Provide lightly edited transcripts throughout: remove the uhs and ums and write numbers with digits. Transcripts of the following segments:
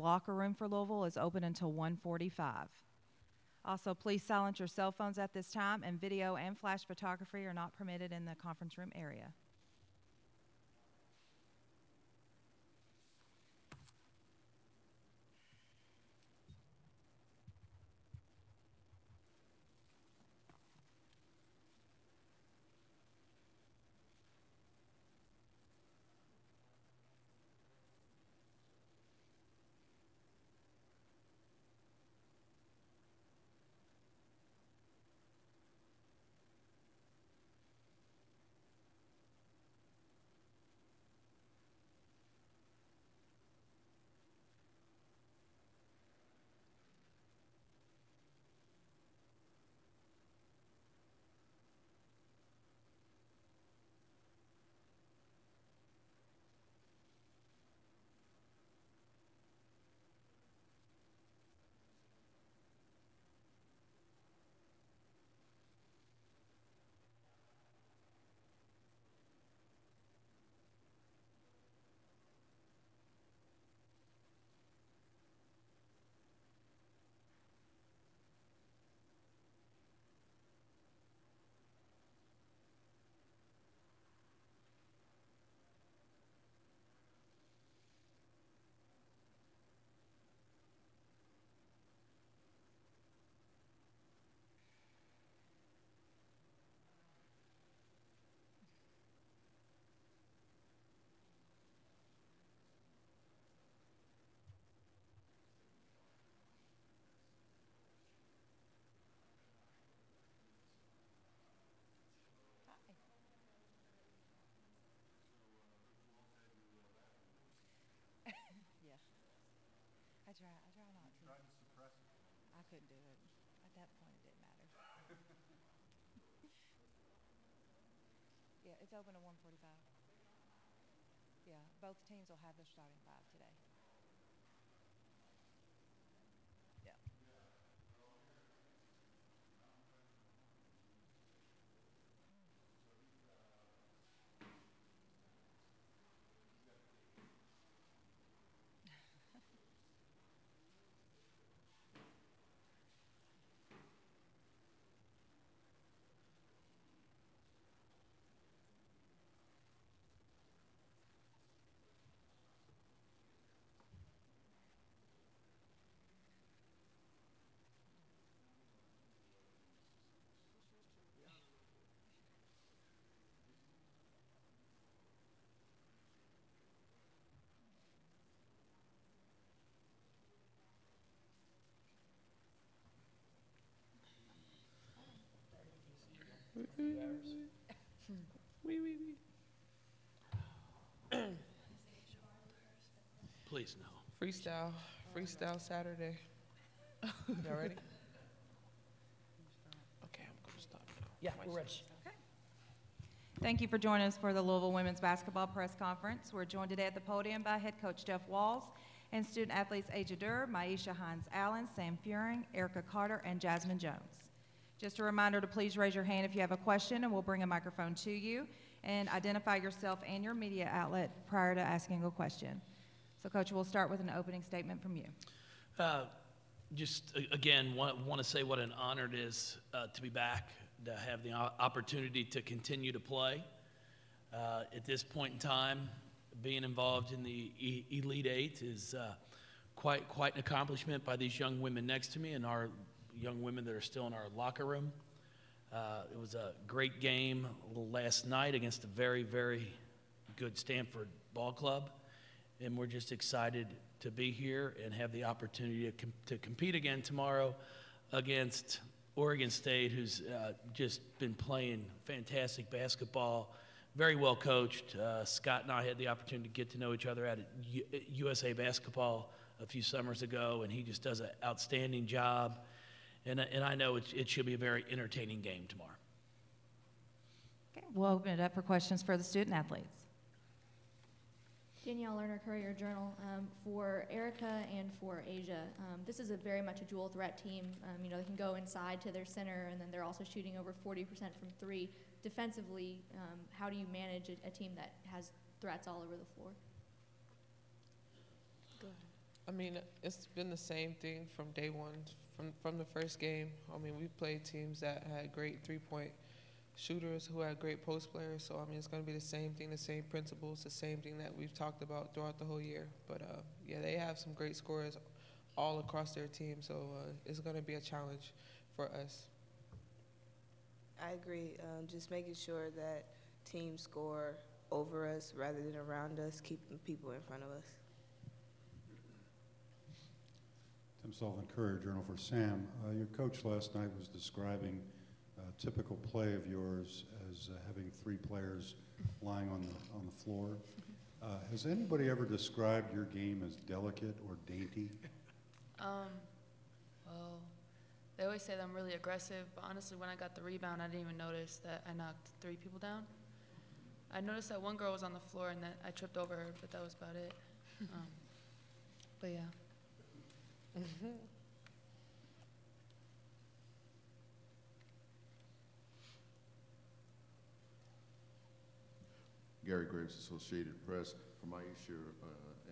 locker room for Louisville is open until 1:45. Also, please silence your cell phones at this time, and video and flash photography are not permitted in the conference room area. I try not to. Try to suppress it. I couldn't do it. At that point, it didn't matter. Yeah, it's open at 1:45. Yeah, both teams will have their starting five today. Yeah. Please, no. Freestyle Saturday. Y'all ready? Okay, I'm stopping. Yeah, we're ready. Okay. Thank you for joining us for the Louisville Women's Basketball Press Conference. We're joined today at the podium by head coach Jeff Walls and student athletes Aja Durr, Maisha Hines-Allen, Sam Furing, Erica Carter, and Jasmine Jones. Just a reminder to please raise your hand if you have a question, and we'll bring a microphone to you, and identify yourself and your media outlet prior to asking a question. So, Coach, we'll start with an opening statement from you. Again, want to say what an honor it is to be back, to have the opportunity to continue to play. At this point in time, being involved in the Elite Eight is quite an accomplishment by these young women next to me and our young women that are still in our locker room. It was a great game last night against a very, very good Stanford ball club, and we're just excited to be here and have the opportunity to compete again tomorrow against Oregon State, who's just been playing fantastic basketball, very well coached. Scott and I had the opportunity to get to know each other at USA Basketball a few summers ago, and he just does an outstanding job. And I know it should be a very entertaining game tomorrow. Okay, we'll open it up for questions for the student athletes. Danielle Lerner, Courier-Journal. For Erica and for Aja, this is very much a dual threat team. They can go inside to their center, and then they're also shooting over 40% from three. Defensively, how do you manage a team that has threats all over the floor? Go I mean, it's been the same thing from day one, from the first game. I mean, we've played teams that had great three-point shooters who had great post players. So, I mean, it's going to be the same thing, the same principles, the same thing that we've talked about throughout the whole year. But, yeah, they have some great scorers all across their team. So it's going to be a challenge for us. I agree. Just making sure that teams score over us rather than around us, keeping people in front of us. Tim Sullivan, Courier Journal for Sam. Your coach last night was describing a typical play of yours as having three players lying on the floor. Has anybody ever described your game as delicate or dainty? Well, they always say that I'm really aggressive, but honestly, when I got the rebound, I didn't even notice that I knocked 3 people down. I noticed that one girl was on the floor and that I tripped over her, but that was about it. But yeah. Gary Graves, Associated Press. For Maisha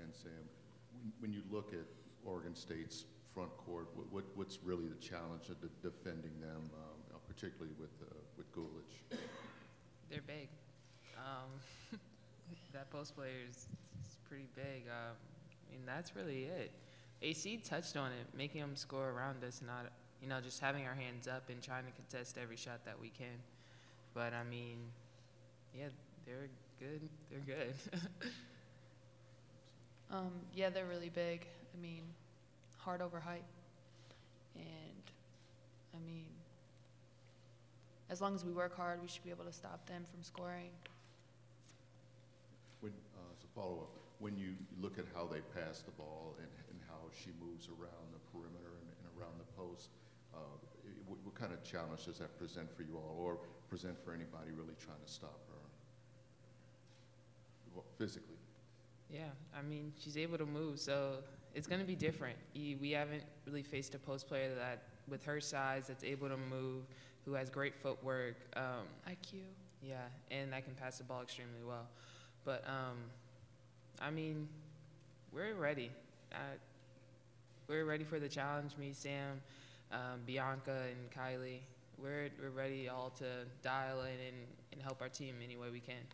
and Sam, when you look at Oregon State's front court, what's really the challenge of defending them, particularly with Gulich? They're big. That post player is pretty big. I mean, that's really it. AC touched on it, making them score around us, not, just having our hands up and trying to contest every shot that we can. But, I mean, yeah, they're good. They're good. Yeah, they're really big. I mean, hard over height. And, I mean, as long as we work hard, we should be able to stop them from scoring. As a follow-up, when you look at how they pass the ball and how she moves around the perimeter and around the post, what kind of challenge does that present for you all, or present for anybody really trying to stop her physically? Yeah, I mean, she's able to move, so it's going to be different. We haven't really faced a post player that, with her size, that's able to move, who has great footwork. IQ. Yeah, and that can pass the ball extremely well. But, I mean, we're ready. We're ready for the challenge, me, Sam, Bianca, and Kylie. We're ready all to dial in and help our team any way we can.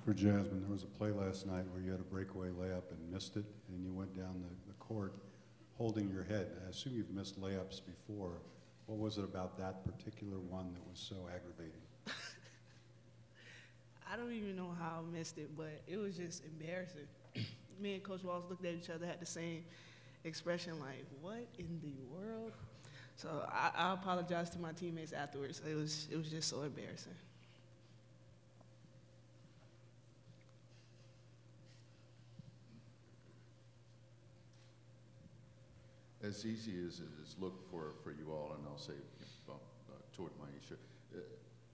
For Jasmine, there was a play last night where you had a breakaway layup and missed it, and you went down the court holding your head. I assume you've missed layups before. What was it about that particular one that was so aggravating? I don't even know how I missed it, but it was just embarrassing. Me and Coach Walls looked at each other, had the same expression, like, what in the world? So I apologize to my teammates afterwards. It was just so embarrassing. As easy as it is looked for you all, and I'll say toward Maisha,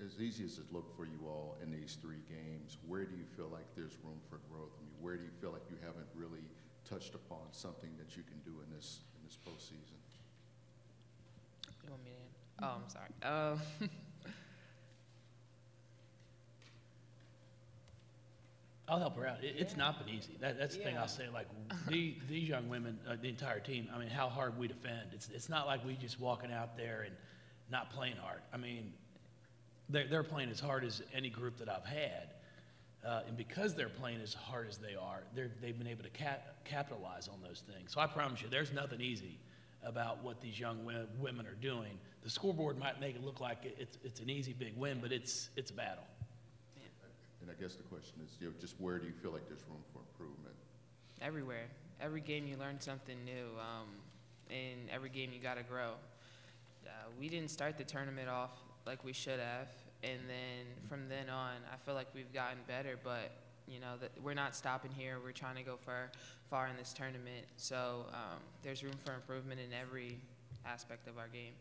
as easy as it looked for you all in these 3 games, where do you feel like there's room for growth? I mean, where do you feel like you haven't really touched upon something that you can do in this postseason? You want me to? Oh, I'm sorry. I'll help her out. It's not been easy. That's the thing I'll say. Like these young women, the entire team. I mean, how hard we defend. It's not like we just walking out there and not playing hard. I mean, they're playing as hard as any group that I've had, and because they're playing as hard as they are, they've been able to capitalize on those things. So I promise you, there's nothing easy about what these young women are doing. The scoreboard might make it look like it's an easy big win, but it's a battle. And I guess the question is, just where do you feel like there's room for improvement? Everywhere. Every game you learn something new. In every game you got to grow. We didn't start the tournament off like we should have, and then from then on, I feel like we've gotten better. But we're not stopping here. We're trying to go far in this tournament. So there's room for improvement in every aspect of our game.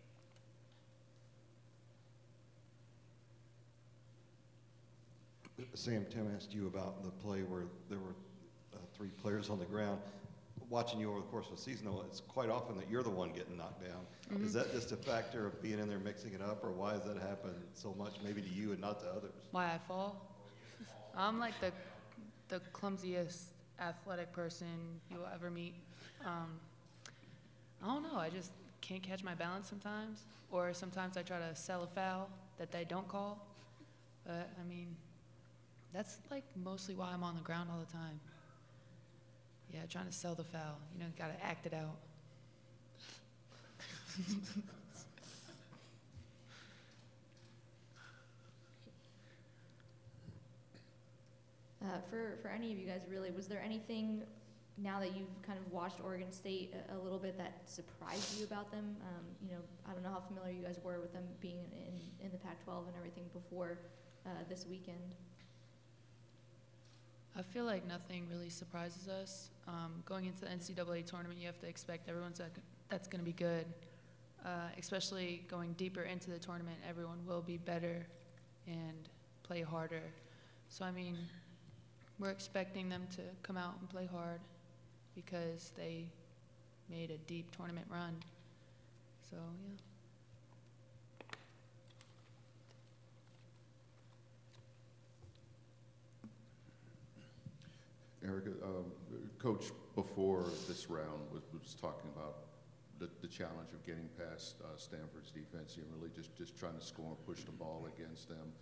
Sam, Tim asked you about the play where there were 3 players on the ground. Watching you over the course of the season, though, it's quite often that you're the one getting knocked down. Mm-hmm. Is that just a factor of being in there mixing it up, or why does that happen so much, maybe to you and not to others? Why I fall? I'm like the clumsiest athletic person you'll ever meet. I don't know. I just can't catch my balance sometimes, or sometimes I try to sell a foul that they don't call. But I mean, that's like mostly why I'm on the ground all the time. Yeah, trying to sell the foul. You know, gotta act it out. For any of you guys, really, was there anything now that you've kind of watched Oregon State a little bit that surprised you about them? You know, I don't know how familiar you guys were with them being in the Pac-12 and everything before this weekend. I feel like nothing really surprises us. Going into the NCAA tournament, you have to expect that's going to be good. Especially going deeper into the tournament, everyone will be better and play harder. So, I mean, we're expecting them to come out and play hard because they made a deep tournament run. So, yeah. Erica, Coach before this round was talking about the challenge of getting past Stanford's defense and really just trying to score and push the ball against them.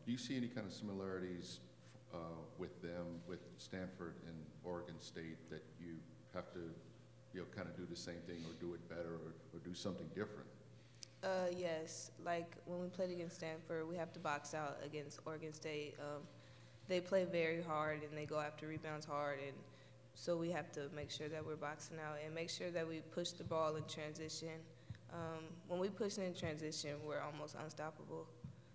Do you see any kind of similarities with them, with Stanford and Oregon State, that you have to, kind of do the same thing or do it better or do something different? Yes, like when we played against Stanford, we have to box out against Oregon State. They play very hard and they go after rebounds hard, and so we have to make sure that we're boxing out and make sure that we push the ball in transition. When we push in transition, we're almost unstoppable.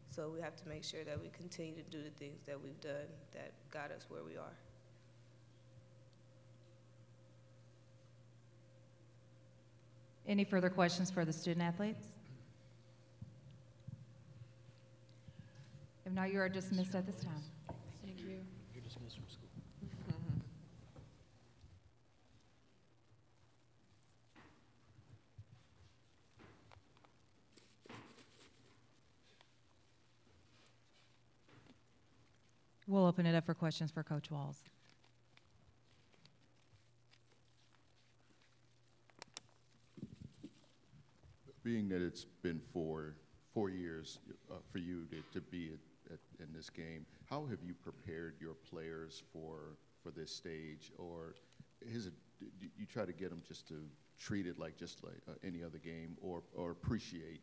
So we have to make sure that we continue to do the things that we've done that got us where we are. Any further questions for the student athletes? If not, you are dismissed at this time. Thank you. You're dismissed from school. We'll open it up for questions for Coach Walls. Being that it's been four years for you to be in this game, how have you prepared your players for this stage, or do you try to get them just to treat it like any other game, or appreciate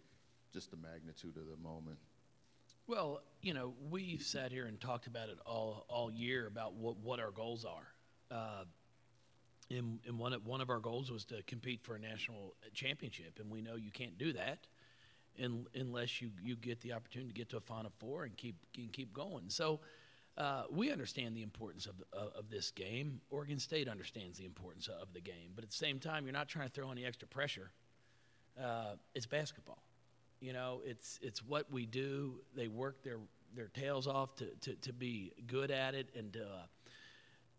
just the magnitude of the moment? Well, we've sat here and talked about it all year about what our goals are. And one of our goals was to compete for a national championship, and we know you can't do that unless you get the opportunity to get to a Final Four and keep going. So we understand the importance of this game. Oregon State understands the importance of the game, but at the same time, you're not trying to throw any extra pressure. It's basketball. It's what we do. They work their tails off to be good at it and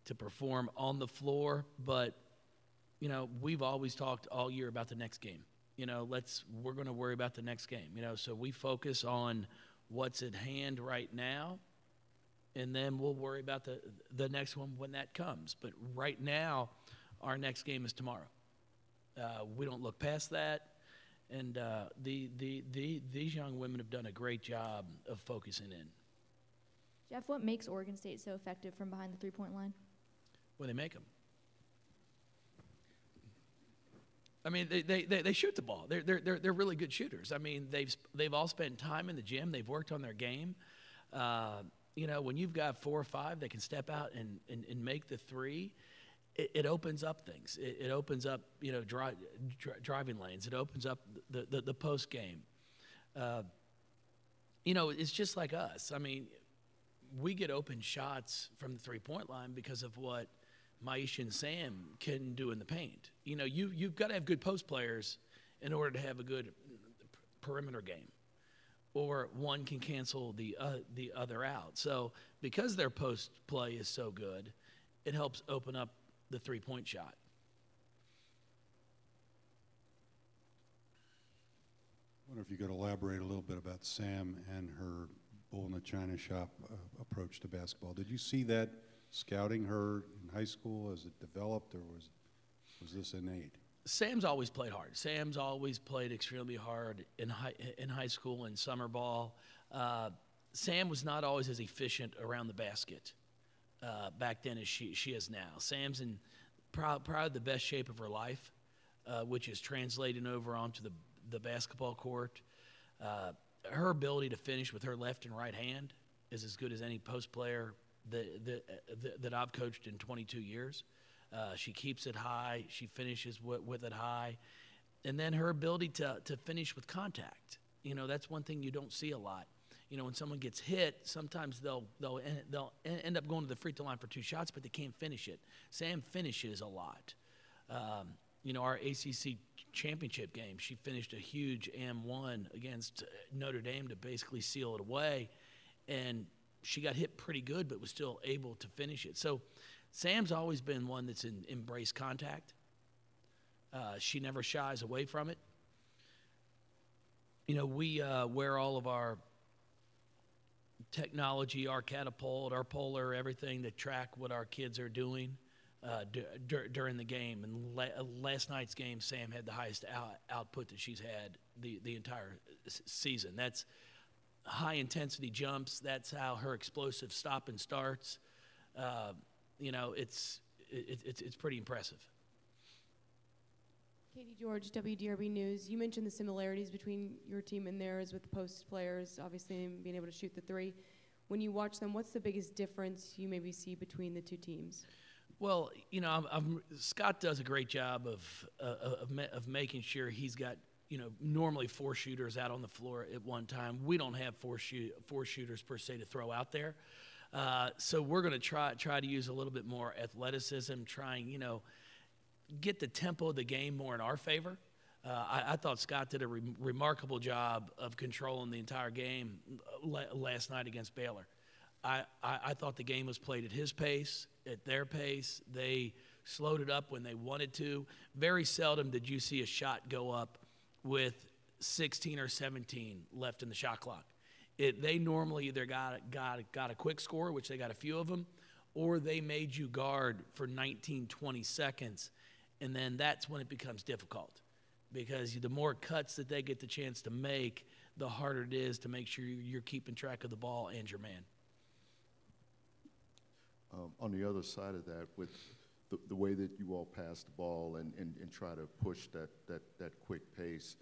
to perform on the floor. But, we've always talked all year about the next game. We're going to worry about the next game. So we focus on what's at hand right now, and then we'll worry about the next one when that comes. But right now, our next game is tomorrow. We don't look past that. And these young women have done a great job of focusing in. Jeff, what makes Oregon State so effective from behind the three-point line? When they make them. I mean, they shoot the ball. They're really good shooters. I mean, they've all spent time in the gym. They've worked on their game. When you've got 4 or 5 that can step out and make the three, it opens up things. It opens up, driving lanes. It opens up the post game. It's just like us. I mean, we get open shots from the three-point line because of what Maisha and Sam can do in the paint. You've got to have good post players in order to have a good perimeter game, or one can cancel the other out. So because their post play is so good, it helps open up the three-point shot. I wonder if you could elaborate a little bit about Sam and her bull in the china shop approach to basketball. Did you see that scouting her in high school as it developed, or was this innate? Sam's always played hard. Sam's always played extremely hard in high school and summer ball. Sam was not always as efficient around the basket back then as she is now. Sam's in probably the best shape of her life, which is translating over onto the basketball court. Her ability to finish with her left and right hand is as good as any post player that I've coached in 22 years. She keeps it high. She finishes with it high. And then her ability to finish with contact. That's one thing you don't see a lot. When someone gets hit, sometimes they'll end up going to the free throw line for 2 shots, but they can't finish it. Sam finishes a lot. Our ACC championship game, she finished a huge M1 against Notre Dame to basically seal it away. And she got hit pretty good, but was still able to finish it. So Sam's always been one that's embraced contact. She never shies away from it. We wear all of our technology, our catapult, our polar, everything to track what our kids are doing during the game. And last night's game, Sam had the highest output that she's had the entire season. That's high-intensity jumps. That's how her explosive stop and starts. It's pretty impressive. Katie George, WDRB News. You mentioned the similarities between your team and theirs with the post players, obviously being able to shoot the three. When you watch them, what's the biggest difference you maybe see between the two teams? Well, Scott does a great job of making sure he's got normally 4 shooters out on the floor at one time. We don't have 4 shooters per se to throw out there. So we're going to try to use a little bit more athleticism, trying, get the tempo of the game more in our favor. I thought Scott did a remarkable job of controlling the entire game last night against Baylor. I thought the game was played at his pace, at their pace. They slowed it up when they wanted to. Very seldom did you see a shot go up with 16 or 17 left in the shot clock. They normally either got a quick score, which they got a few of them, or they made you guard for 19, 20 seconds, and then that's when it becomes difficult, because the more cuts that they get the chance to make, the harder it is to make sure you're keeping track of the ball and your man. On the other side of that, with the way that you all pass the ball and try to push that quick pace,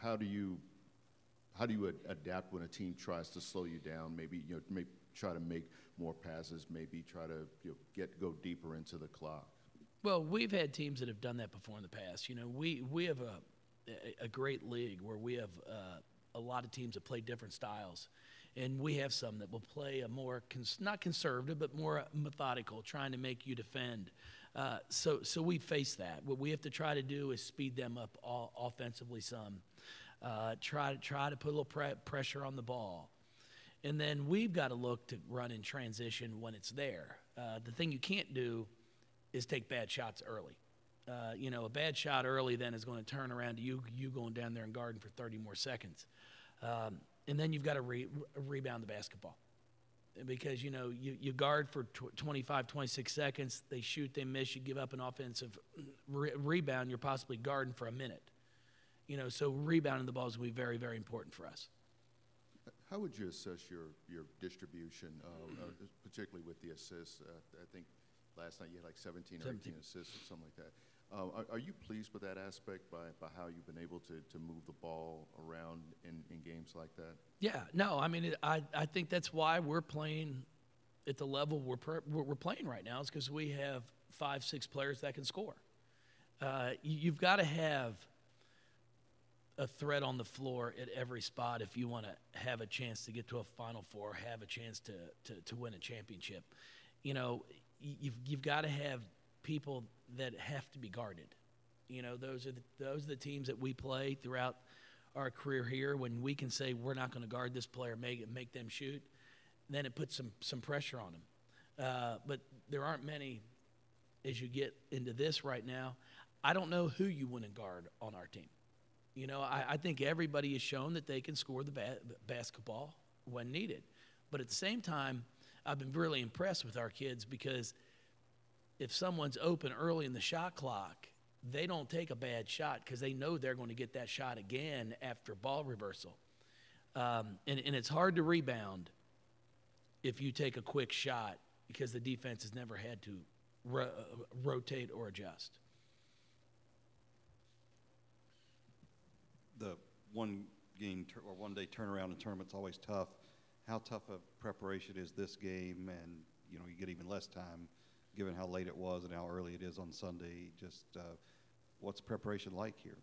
how do you adapt when a team tries to slow you down? Maybe try to make more passes, maybe try to go deeper into the clock. Well, we've had teams that have done that before in the past. We have a great league where we have a lot of teams that play different styles, and we have some that will play a more not conservative but more methodical, trying to make you defend. So we face that. What we have to try to do is speed them up offensively some. Try to put a little pressure on the ball. And then we've got to look to run in transition when it's there. The thing you can't do is take bad shots early. A bad shot early then is going to turn around to you going down there and guarding for 30 more seconds. And then you've got to rebound the basketball. Because, you guard for 25, 26 seconds, they shoot, they miss, you give up an offensive rebound, you're possibly guarding for a minute. So rebounding the ball is going to be very, very important for us. How would you assess your distribution, particularly with the assists? I think last night you had like 17 or 18 assists or something like that. Are you pleased with that aspect by how you've been able to move the ball around in games like that? Yeah, no, I mean, I think that's why we're playing at the level we're playing right now, is because we have 5, 6 players that can score. You've got to have a threat on the floor at every spot if you want to have a chance to get to a Final Four, have a chance to win a championship. You've got to have people that have to be guarded. Those are the teams that we play throughout our career here. When we can say we're not going to guard this player, make them shoot, then it puts some pressure on them. But there aren't many as you get into this right now. I don't know who you want to guard on our team. You know, I think everybody has shown that they can score the basketball when needed. But at the same time, I've been really impressed with our kids because if someone's open early in the shot clock, they don't take a bad shot because they know they're going to get that shot again after ball reversal. And it's hard to rebound if you take a quick shot because the defense has never had to rotate or adjust. The one day turnaround in tournament's always tough. How tough a preparation is this game? And you get even less time, given how late it was and how early it is on Sunday. Just what's preparation like here?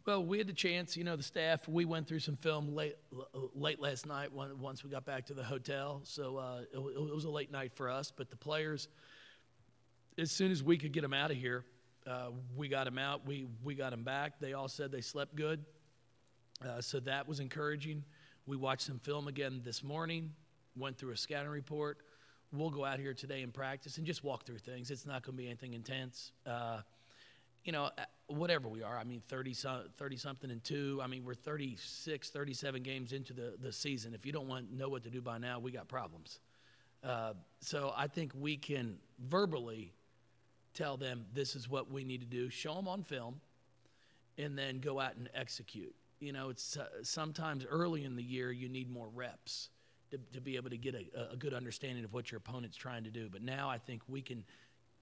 Well, we had the chance, the staff, we went through some film late last night once we got back to the hotel. So it was a late night for us. But the players, as soon as we could get them out of here, we got them out. We got them back. They all said they slept good. So that was encouraging. We watched some film again this morning, went through a scouting report. We'll go out here today and practice and just walk through things. It's not going to be anything intense. Whatever we are, 30-something and 2. We're 36, 37 games into the season. If you don't know what to do by now, we got problems. So I think we can verbally tell them this is what we need to do, show them on film, and then go out and execute. It's sometimes early in the year you need more reps to be able to get a good understanding of what your opponent's trying to do. But now I think we can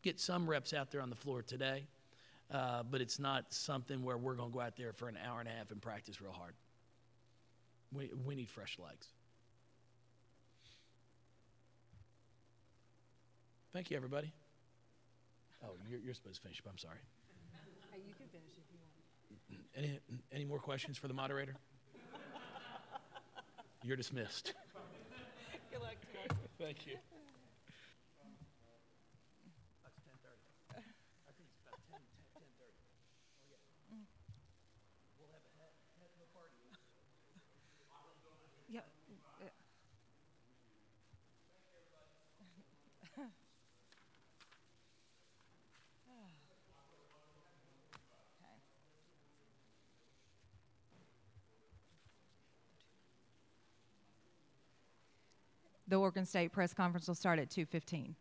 get some reps out there on the floor today. But it's not something where we're going to go out there for an hour and a half and practice real hard. We need fresh legs. Thank you, everybody. Oh, you're supposed to finish up. I'm sorry. Hey, you can finish if you want. Any more questions for the moderator? You're dismissed. Good luck today. Thank you. Yep. The Oregon State press conference will start at 2:15.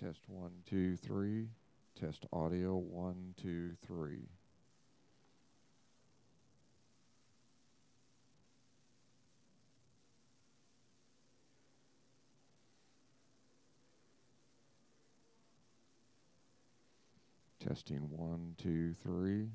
Test 1, 2, 3. Test audio 1, 2, 3. Testing 1, 2, 3.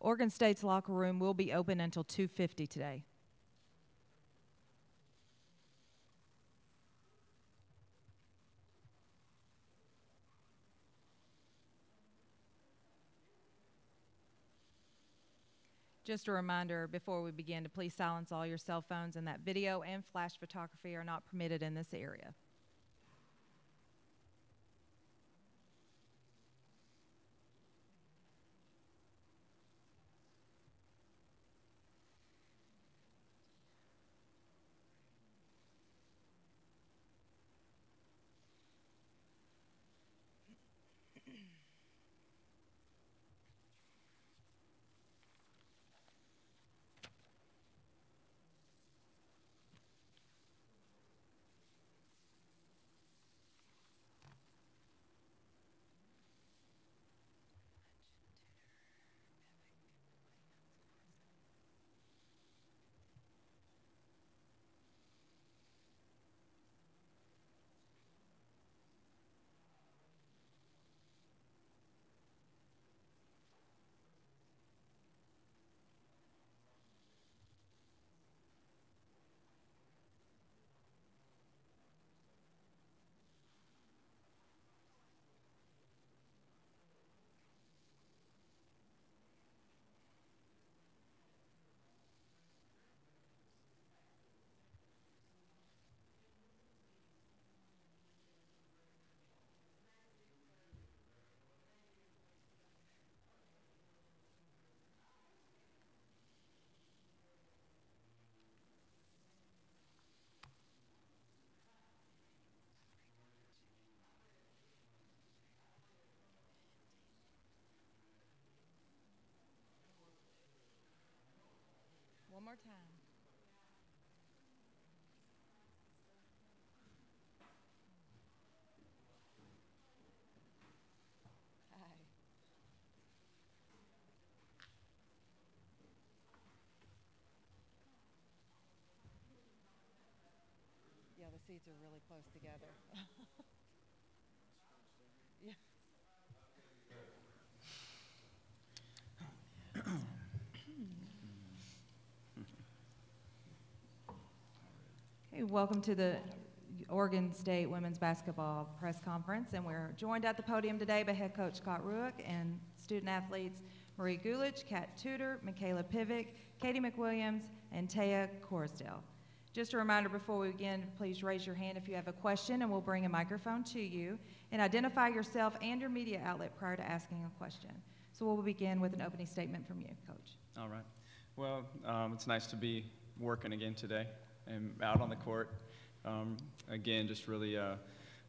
Oregon State's locker room will be open until 2:50 today. Just a reminder before we begin to please silence all your cell phones, and that video and flash photography are not permitted in this area. One more time. Hi. Yeah, the seats are really close together. Yeah. Okay, welcome to the Oregon State Women's Basketball Press Conference, and we're joined at the podium today by head coach Scott Ruick and student athletes Marie Gulich, Kat Tudor, Michaela Pivick, Katie McWilliams, and Taya Corsdale. Just a reminder before we begin, please raise your hand if you have a question, and we'll bring a microphone to you, and identify yourself and your media outlet prior to asking a question. So we'll begin with an opening statement from you, Coach. All right. Well, it's nice to be working again today and out on the court. Again, just really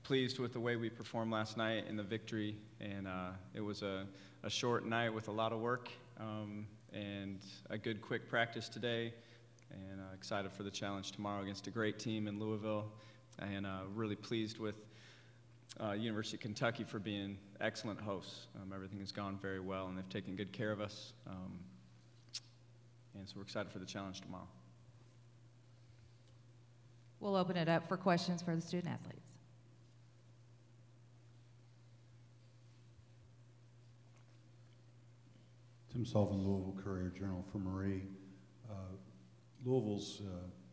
pleased with the way we performed last night and the victory. And it was a short night with a lot of work and a good quick practice today. And excited for the challenge tomorrow against a great team in Louisville. And really pleased with University of Kentucky for being excellent hosts. Everything has gone very well, and they've taken good care of us. And so we're excited for the challenge tomorrow. We'll open it up for questions for the student athletes. Tim Sullivan, Louisville Courier-Journal for Marie. Louisville's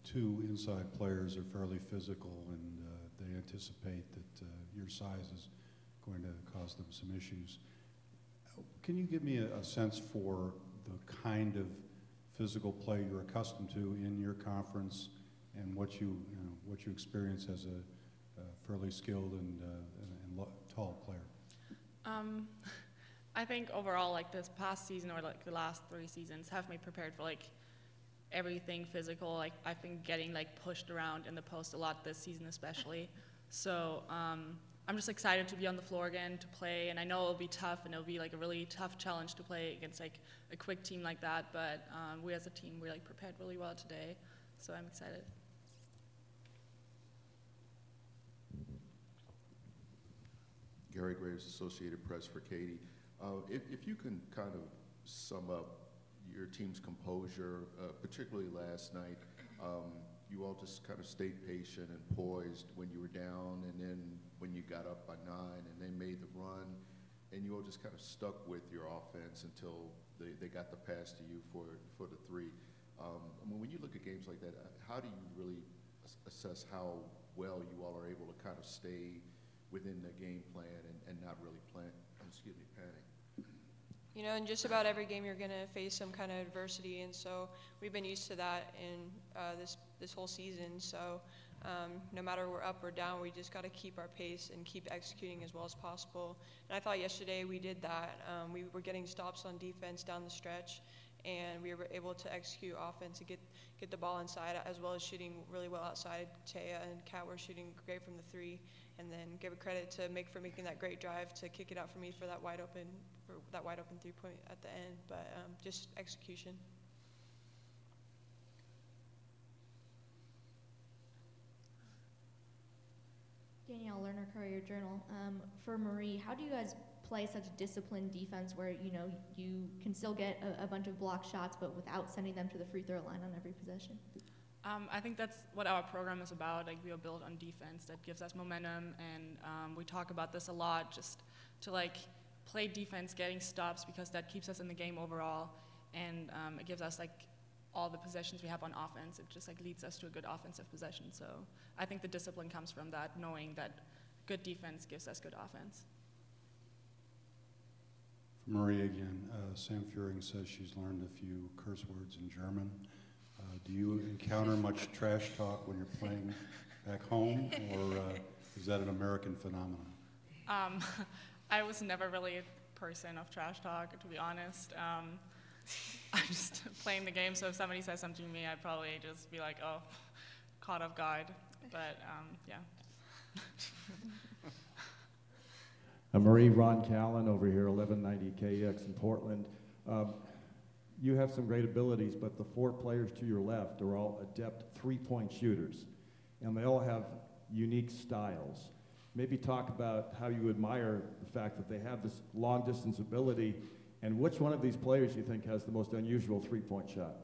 two inside players are fairly physical, and they anticipate that your size is going to cause them some issues. Can you give me a sense for the kind of physical play you're accustomed to in your conference, and what you experience as a fairly skilled and tall player? I think overall, like this past season or like the last 3 seasons have me prepared for like everything physical. Like I've been getting like pushed around in the post a lot this season especially. So I'm just excited to be on the floor again to play, and I know it'll be tough, and it'll be like a really tough challenge to play against like a quick team like that, but we as a team, we like prepared really well today, so I'm excited. Gary Graves, Associated Press for Katie. If you can kind of sum up your team's composure, particularly last night, you all just kind of stayed patient and poised when you were down, and then when you got up by 9 and then made the run, and you all just kind of stuck with your offense until they got the pass to you for the three. I mean, when you look at games like that, how do you really assess how well you all are able to kind of stay within the game plan and not really panic? You know, in just about every game, you're going to face some kind of adversity, and so we've been used to that in this whole season. So no matter we're up or down, we just got to keep our pace and keep executing as well as possible. And I thought yesterday we did that. We were getting stops on defense down the stretch, and we were able to execute offense and get the ball inside, as well as shooting really well outside. Taya and Kat were shooting great from the three, and then give a credit to Mick for making that great drive to kick it out for me for that wide open 3-point at the end. But just execution. Danielle Lerner, Courier-Journal. For Marie, how do you guys play such disciplined defense where, you know, you can still get a bunch of block shots but without sending them to the free throw line on every possession? I think that's what our program is about. Like, we are built on defense that gives us momentum, and we talk about this a lot, just to like play defense, getting stops, because that keeps us in the game overall, and it gives us like all the possessions we have on offense. It just like leads us to a good offensive possession. So I think the discipline comes from that, knowing that good defense gives us good offense. For Marie again, Sam Furing says she's learned a few curse words in German. Do you encounter much trash talk when you're playing back home, or is that an American phenomenon? I was never really a person of trash talk, to be honest. I'm just playing the game, so if somebody says something to me, I'd probably just be like, oh, caught off guard. But yeah. Marie, Ron Callan over here, 1190 KX in Portland. You have some great abilities, but the four players to your left are all adept three-point shooters, and they all have unique styles. Maybe talk about how you admire the fact that they have this long-distance ability, and which one of these players you think has the most unusual three-point shot?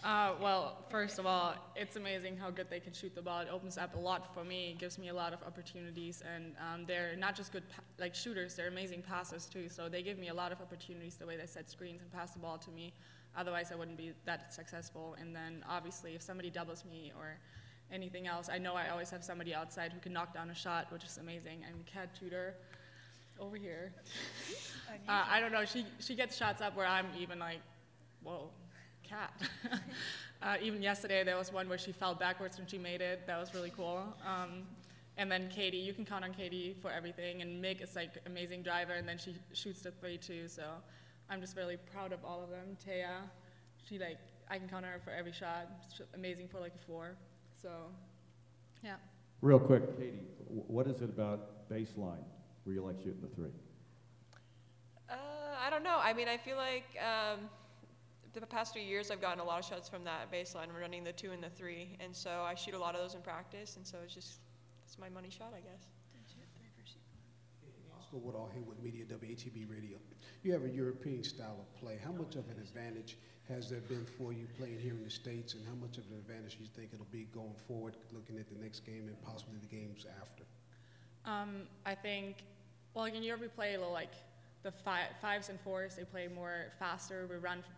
Well, first of all, it's amazing how good they can shoot the ball. It opens up a lot for me. It gives me a lot of opportunities, and they're not just good like shooters, they're amazing passers too. So they give me a lot of opportunities the way they set screens and pass the ball to me. Otherwise, I wouldn't be that successful. And then obviously, if somebody doubles me or anything else, I know I always have somebody outside who can knock down a shot, which is amazing. And Kat Tudor over here, I don't know, she gets shots up where I'm even like, whoa. Cat. Even yesterday, there was one where she fell backwards and she made it. That was really cool. And then Katie, you can count on Katie for everything. And Mick is like amazing driver, and then she shoots the three too. So I'm just really proud of all of them. Taya, I can count on her for every shot. She's amazing for like a 4. So, yeah. Real quick, Katie, what is it about baseline where you like shooting the 3? I don't know. I mean, I feel like the past 3 years I've gotten a lot of shots from that baseline, running the 2 and the 3, and so I shoot a lot of those in practice, and so it's my money shot, I guess. Oscar Woodall here with Media WATB Radio. You have a European style of play. How much of an advantage has there been for you playing here in the States, and how much of an advantage do you think it'll be going forward, looking at the next game and possibly the games after? I think, well, in Europe we play a little like the 5s and 4s, they play more faster,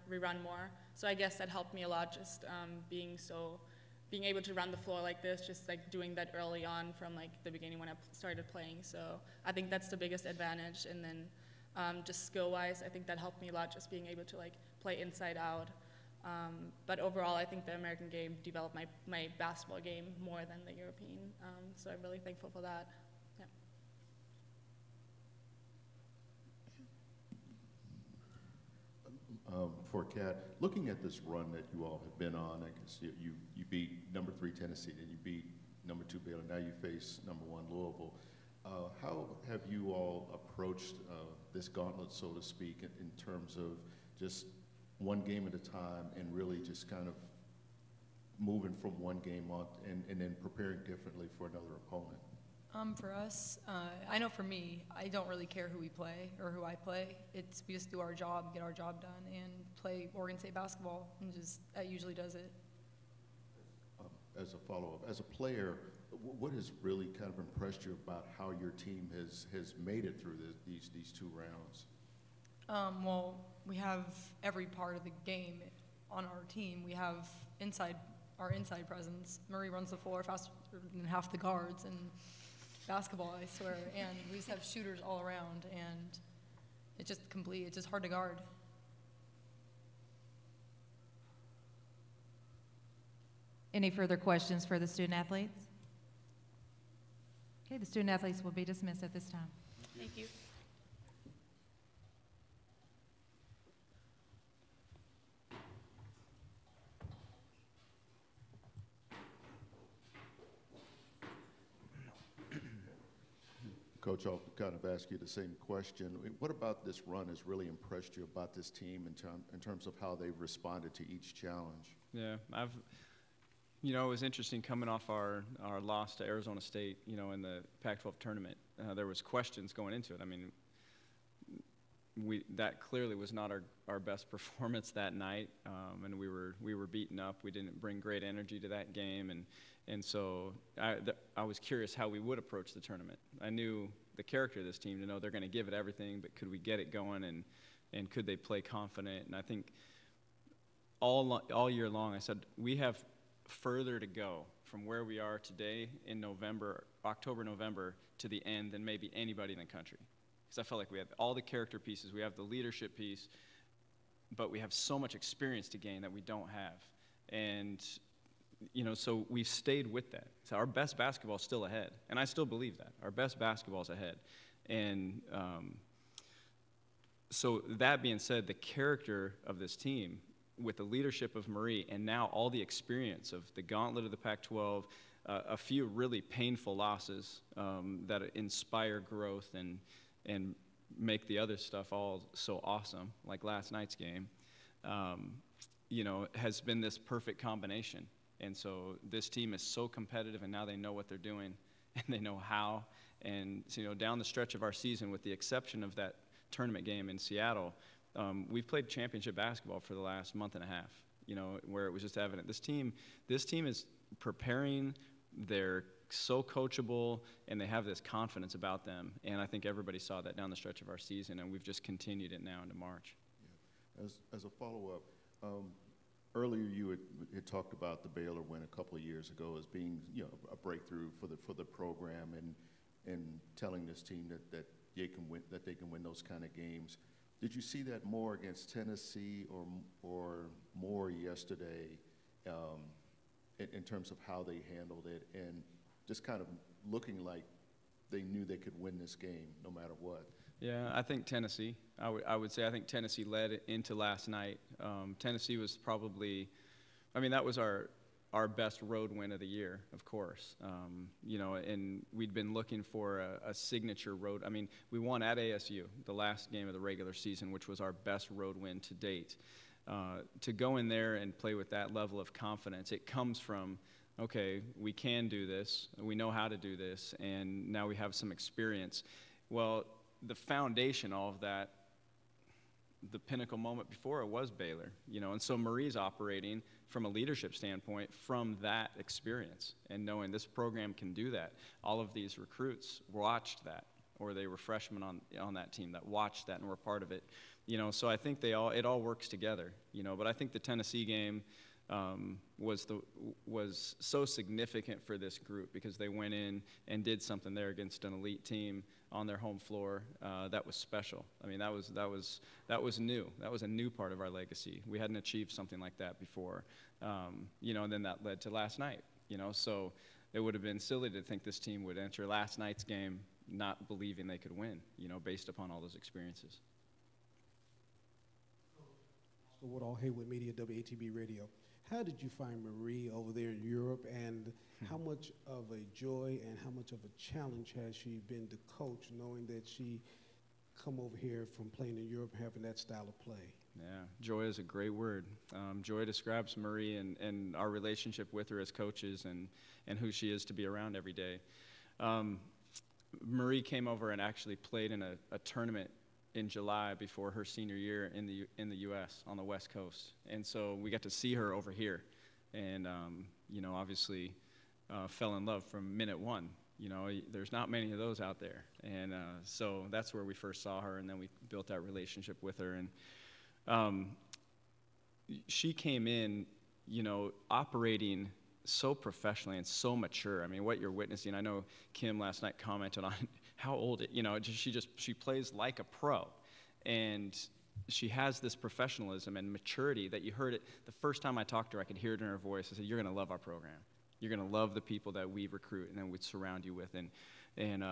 we run more. So I guess that helped me a lot, just being able to run the floor like this, just like doing that early on from like the beginning when I started playing. So I think that's the biggest advantage. And then just skill-wise, I think that helped me a lot, just being able to like play inside out. But overall, I think the American game developed my basketball game more than the European. So I'm really thankful for that. Yeah. For Kat, looking at this run that you all have been on, I guess you beat number 3 Tennessee, then you beat number 2 Baylor, now you face number 1 Louisville. How have you all approached this gauntlet, so to speak, in terms of just one game at a time and really just kind of moving from one game on and then preparing differently for another opponent? For us, I know for me, I don't really care who we play or who I play. We just do our job, get our job done, and play Oregon State basketball, and that usually does it. As a follow-up, as a player, what has really kind of impressed you about how your team has made it through these 2 rounds? Well, we have every part of the game on our team. We have our inside presence. Marie runs the floor faster than half the guards in basketball, I swear. And we just have shooters all around, and it's just complete. It's just hard to guard. Any further questions for the student athletes? Okay, the student athletes will be dismissed at this time. Thank you. Coach, I'll kind of ask you the same question. What about this run has really impressed you about this team in terms of how they've responded to each challenge? Yeah, it was interesting coming off our loss to Arizona State, in the Pac-12 tournament. There was questions going into it. I mean, that clearly was not our best performance that night, and we were beaten up. We didn't bring great energy to that game, and so I was curious how we would approach the tournament. I knew the character of this team to know they're going to give it everything, but could we get it going, and could they play confident? And I think all year long I said we have further to go from where we are today in October, November, to the end than maybe anybody in the country. Because I felt like we had all the character pieces, we have the leadership piece, but we have so much experience to gain that we don't have. And so we've stayed with that. So our best basketball is still ahead, and I still believe that. Our best basketball is ahead. And so that being said, the character of this team, with the leadership of Marie, and now all the experience of the gauntlet of the Pac-12, a few really painful losses that inspire growth and make the other stuff all so awesome, like last night's game, has been this perfect combination. And so this team is so competitive, and now they know what they're doing, and they know how. And so, down the stretch of our season, with the exception of that tournament game in Seattle, we've played championship basketball for the last month and a half, where it was just evident. This team is preparing. They're so coachable, and they have this confidence about them. And I think everybody saw that down the stretch of our season, and we've just continued it now into March. Yeah. As a follow-up, earlier you had talked about the Baylor win a couple of years ago as being a breakthrough for the program, and telling this team that they can win those kind of games. Did you see that more against Tennessee or more yesterday in terms of how they handled it and just kind of looking like they knew they could win this game no matter what? Yeah, I think Tennessee. I would say I think Tennessee led into last night. Tennessee was probably, that was our best road win of the year, of course. And we'd been looking for a signature road. We won at ASU, the last game of the regular season, which was our best road win to date. To go in there and play with that level of confidence, it comes from, okay, we can do this, we know how to do this, and now we have some experience. Well, the foundation, all of that, the pinnacle moment before it was Baylor, and so Marie's operating from a leadership standpoint from that experience and knowing this program can do that. All of these recruits watched that, or they were freshmen on that team that watched that and were part of it, so I think it all works together, but I think the Tennessee game was so significant for this group because they went in and did something there against an elite team on their home floor that was special. That was new. That was a new part of our legacy. We hadn't achieved something like that before, and then that led to last night. So it would have been silly to think this team would enter last night's game not believing they could win, based upon all those experiences. So Woodall Haywood Media, WATB Radio. How did you find Marie over there in Europe, and how much of a joy and how much of a challenge has she been to coach, knowing that she come over here from playing in Europe, having that style of play? Yeah, joy is a great word. Joy describes Marie and our relationship with her as coaches and who she is to be around every day. Marie came over and actually played in a tournament in July before her senior year in the U.S. on the West Coast, and so we got to see her over here, and obviously fell in love from minute one. You know, there's not many of those out there. And so that's where we first saw her, and then we built that relationship with her. And she came in, you know, operating so professionally and so mature. I mean, what you're witnessing, I know Kim last night commented on how old, you know, she plays like a pro. And she has this professionalism and maturity that you heard it. The first time I talked to her, I could hear it in her voice. I said, you're going to love our program. You're going to love the people that we recruit and then we surround you with. And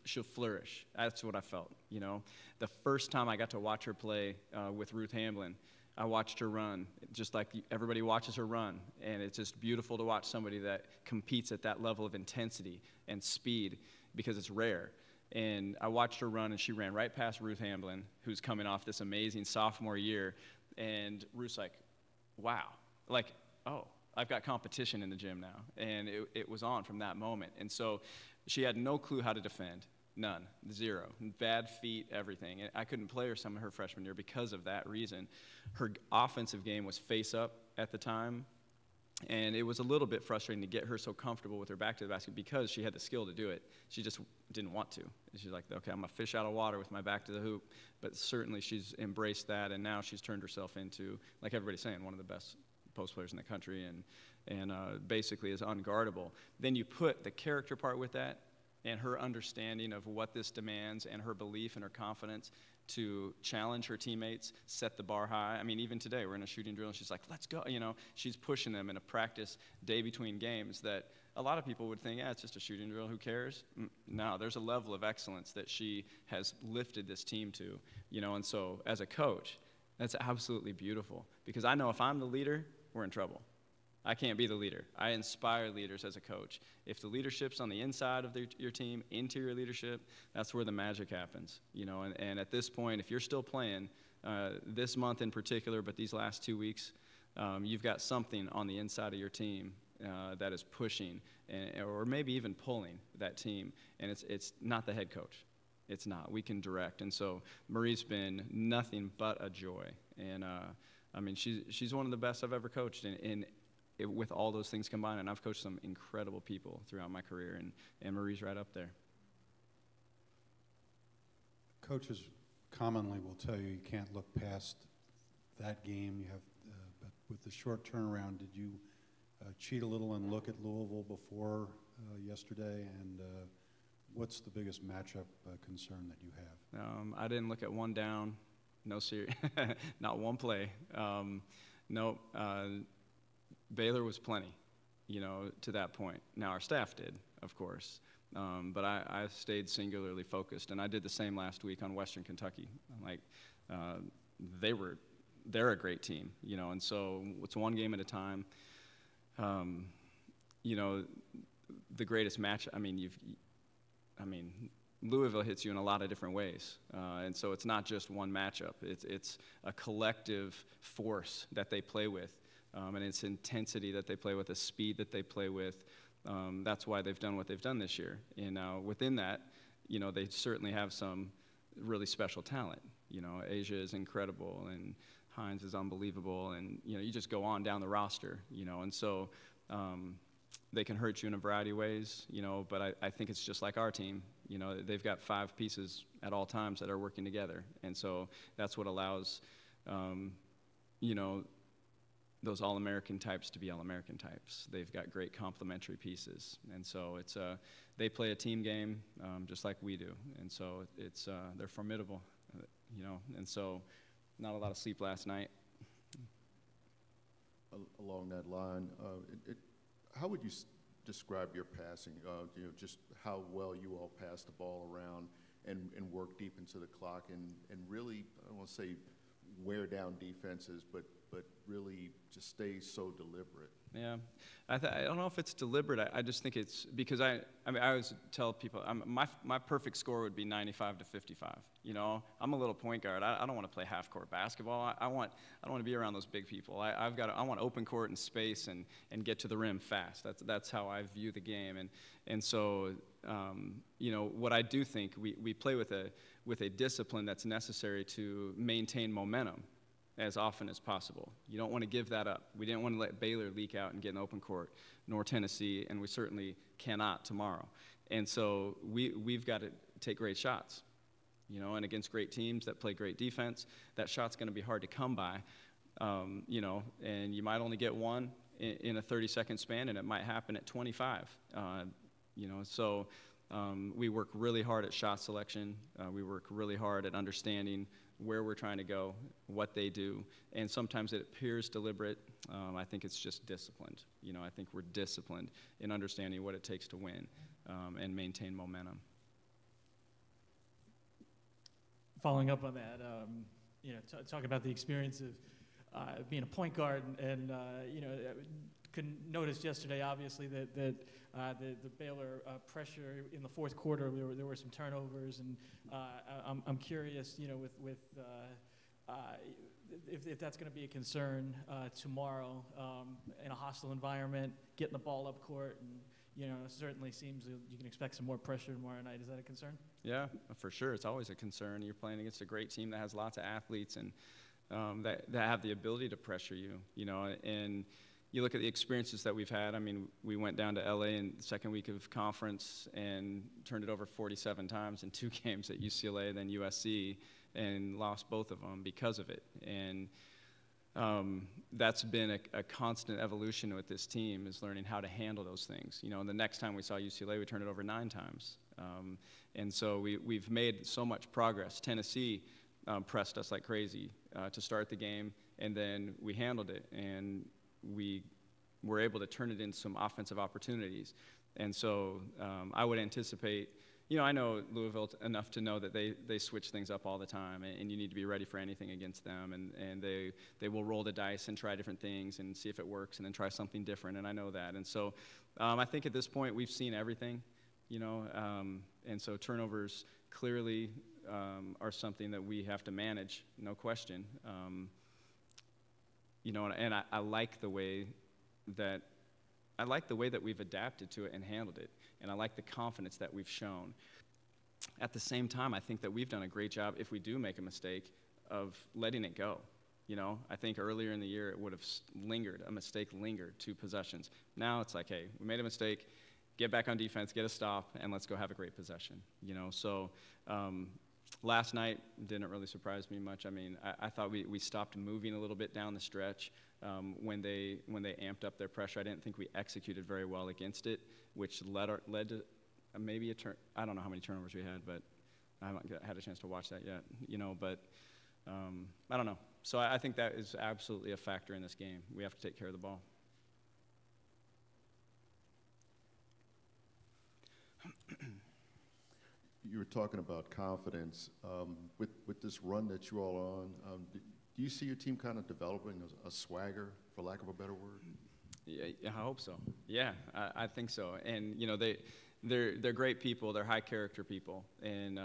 she'll flourish. That's what I felt, you know. The first time I got to watch her play with Ruth Hamblin, I watched her run, just like everybody watches her run. And it's just beautiful to watch somebody that competes at that level of intensity and speed because it's rare. And I watched her run, and she ran right past Ruth Hamblin, who's coming off this amazing sophomore year. And Ruth's like, wow, like, oh, I've got competition in the gym now. And it was on from that moment. And so she had no clue how to defend. None. Zero. Bad feet, everything. And I couldn't play her some of her freshman year because of that reason. Her offensive game was face up at the time. And it was a little bit frustrating to get her so comfortable with her back to the basket because she had the skill to do it. She just didn't want to. She's like, okay, I'm a fish out of water with my back to the hoop. But certainly she's embraced that, and now she's turned herself into, like everybody's saying, one of the best post players in the country, and basically is unguardable. Then you put the character part with that, and her understanding of what this demands, and her belief and her confidence to challenge her teammates, set the bar high. I mean, even today, we're in a shooting drill, and she's like, let's go. You know, she's pushing them in a practice day between games that a lot of people would think, yeah, it's just a shooting drill, who cares? No, there's a level of excellence that she has lifted this team to, you know, and so as a coach, that's absolutely beautiful because I know if I'm the leader, we're in trouble. I can't be the leader. I inspire leaders as a coach. If the leadership's on the inside of your team, interior leadership, that's where the magic happens. You know, and at this point, if you're still playing, this month in particular, but these last 2 weeks, you've got something on the inside of your team that is pushing or maybe even pulling that team, and it's not the head coach. It's not. We can direct, and so Marie's been nothing but a joy, and I mean she's one of the best I've ever coached, with all those things combined, and I've coached some incredible people throughout my career, and Marie's right up there. Coaches commonly will tell you can't look past that game. You have, but with the short turnaround, did you cheat a little and look at Louisville before yesterday? And what's the biggest matchup concern that you have? I didn't look at one down, no serious, not one play. No. Baylor was plenty, you know, to that point. Now, our staff did, of course, but I stayed singularly focused, and I did the same last week on Western Kentucky. Like, they're a great team, you know, and so it's one game at a time. You know, the greatest match, Louisville hits you in a lot of different ways, and so it's not just one matchup. It's a collective force that they play with. And its intensity that they play with, the speed that they play with. That's why they've done what they've done this year. And within that, you know, they certainly have some really special talent. You know, Asia is incredible, and Hines is unbelievable, and you know, you just go on down the roster. You know, and so they can hurt you in a variety of ways. You know, but I think it's just like our team. You know, they've got 5 pieces at all times that are working together, and so that's what allows, you know, those All-American types to be All-American types. They've got great complementary pieces, and so it's they play a team game just like we do, and so it's they're formidable, you know, and so not a lot of sleep last night. Along that line, how would you describe your passing? You know, just how well you all pass the ball around and work deep into the clock and really, I don't want to say wear down defenses, but really just stay so deliberate. Yeah, I don't know if it's deliberate. I just think it's because I always tell people my perfect score would be 95 to 55. You know, I'm a little point guard. I don't want to play half court basketball. I don't want to be around those big people. I want open court and space and get to the rim fast. That's how I view the game. And so you know, what I do think we play with a discipline that's necessary to maintain momentum as often as possible. You don't want to give that up. We didn't want to let Baylor leak out and get an open court, nor Tennessee, and we certainly cannot tomorrow. And so we've got to take great shots, you know, and against great teams that play great defense, that shot's going to be hard to come by, you know, and you might only get one in a 30-second span, and it might happen at 25, you know, so we work really hard at shot selection. We work really hard at understanding where we're trying to go, what they do, and sometimes it appears deliberate. I think it's just disciplined. You know, I think we're disciplined in understanding what it takes to win and maintain momentum. Following up on that, you know, talk about the experience of being a point guard, and you know, could notice yesterday, obviously, that the Baylor pressure in the fourth quarter, there were some turnovers, and I'm curious, you know, with if that's going to be a concern tomorrow in a hostile environment, getting the ball up court, and you know, it certainly seems you can expect some more pressure tomorrow night. Is that a concern? Yeah, for sure. It's always a concern. You're playing against a great team that has lots of athletes and that have the ability to pressure you, you know, and you look at the experiences that we've had. I mean, we went down to LA in the second week of conference and turned it over 47 times in 2 games at UCLA, then USC, and lost both of them because of it. And that's been a constant evolution with this team, is learning how to handle those things. You know, and the next time we saw UCLA, we turned it over 9 times. And so we've made so much progress. Tennessee pressed us like crazy to start the game, and then we handled it, and we were able to turn it into some offensive opportunities. And so I would anticipate, you know, I know Louisville enough to know that they switch things up all the time, and you need to be ready for anything against them. And they will roll the dice and try different things and see if it works, and then try something different, and I know that. And so I think at this point we've seen everything, you know, and so turnovers clearly are something that we have to manage, no question. You know, and I like the way that we've adapted to it and handled it, and I like the confidence that we've shown. At the same time, I think that we've done a great job, if we do make a mistake, of letting it go. You know, I think earlier in the year it would have lingered, a mistake lingered 2 possessions. Now it's like, hey, we made a mistake, get back on defense, get a stop, and let's go have a great possession. You know, so last night didn't really surprise me much. I mean, I thought we stopped moving a little bit down the stretch when they amped up their pressure. I didn't think we executed very well against it, which led to maybe a turn. I don't know how many turnovers we had, but I haven't had a chance to watch that yet. You know, but I don't know. So I think that is absolutely a factor in this game. We have to take care of the ball. You were talking about confidence. With this run that you all are on, do you see your team kind of developing a swagger, for lack of a better word? Yeah, I hope so. Yeah, I think so. And you know, they're great people. They're high character people, and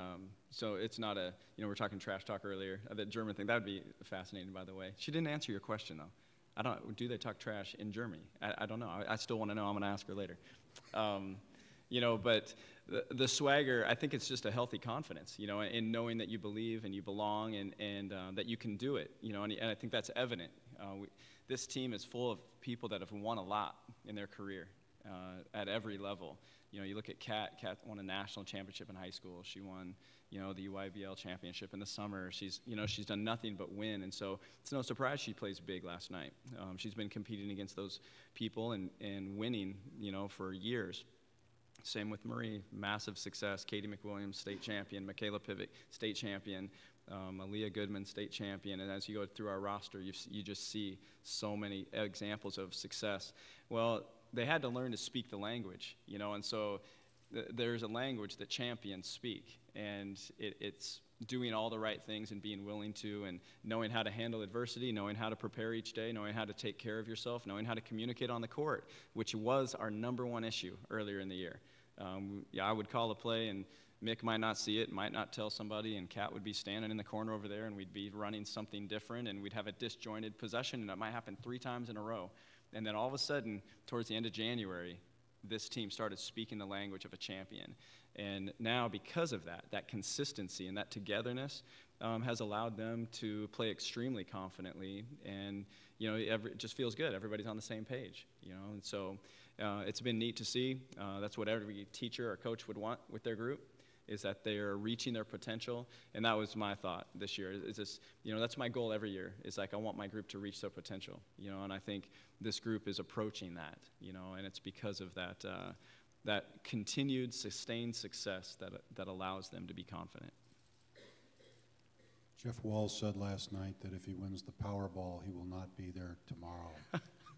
so it's not a, you know, we're talking trash talk earlier. That German thing, that would be fascinating, by the way. She didn't answer your question though. Do they talk trash in Germany? I don't know. I still want to know. I'm going to ask her later. You know, but the swagger, I think it's just a healthy confidence, you know, in knowing that you believe and you belong, and that you can do it, you know, and I think that's evident. This team is full of people that have won a lot in their career at every level. You know, you look at Kat won a national championship in high school. She won, you know, the UIBL championship in the summer. She's done nothing but win, and so it's no surprise she plays big last night. She's been competing against those people and winning, you know, for years. Same with Marie, massive success. Katie McWilliams, state champion. Michaela Pivick, state champion. Aaliyah Goodman, state champion. And as you go through our roster, you just see so many examples of success. Well, they had to learn to speak the language, you know, and so there's a language that champions speak, and it's doing all the right things and being willing to, and knowing how to handle adversity, knowing how to prepare each day, knowing how to take care of yourself, knowing how to communicate on the court, which was our #1 issue earlier in the year. Yeah, I would call a play, and Mick might not see it, might not tell somebody, and Kat would be standing in the corner over there, and we'd be running something different, and we'd have a disjointed possession, and it might happen 3 times in a row. And then all of a sudden, towards the end of January, this team started speaking the language of a champion. And now, because of that consistency and that togetherness, has allowed them to play extremely confidently, and it just feels good. Everybody's on the same page, and so it's been neat to see. That's what every teacher or coach would want with their group, is that they're reaching their potential. And that was my thought this year. Is this, that's my goal every year. Is like I want my group to reach their potential, and I think this group is approaching that, and it's because of that that continued sustained success that allows them to be confident. Jeff Walls said last night that if he wins the Powerball, he will not be there tomorrow.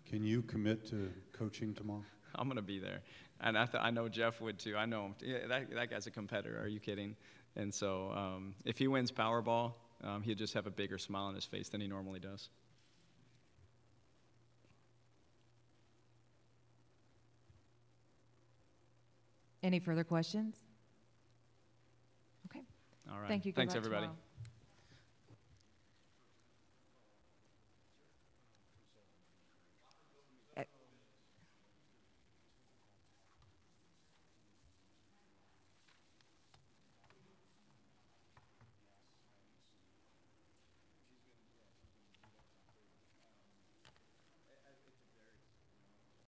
Can you commit to coaching tomorrow? I'm going to be there. And I know Jeff would too. I know him. Yeah, that guy's a competitor. Are you kidding? And so if he wins Powerball, he'll just have a bigger smile on his face than he normally does. Any further questions? Okay. All right. Thank you. Good Thanks, luck everybody. tomorrow.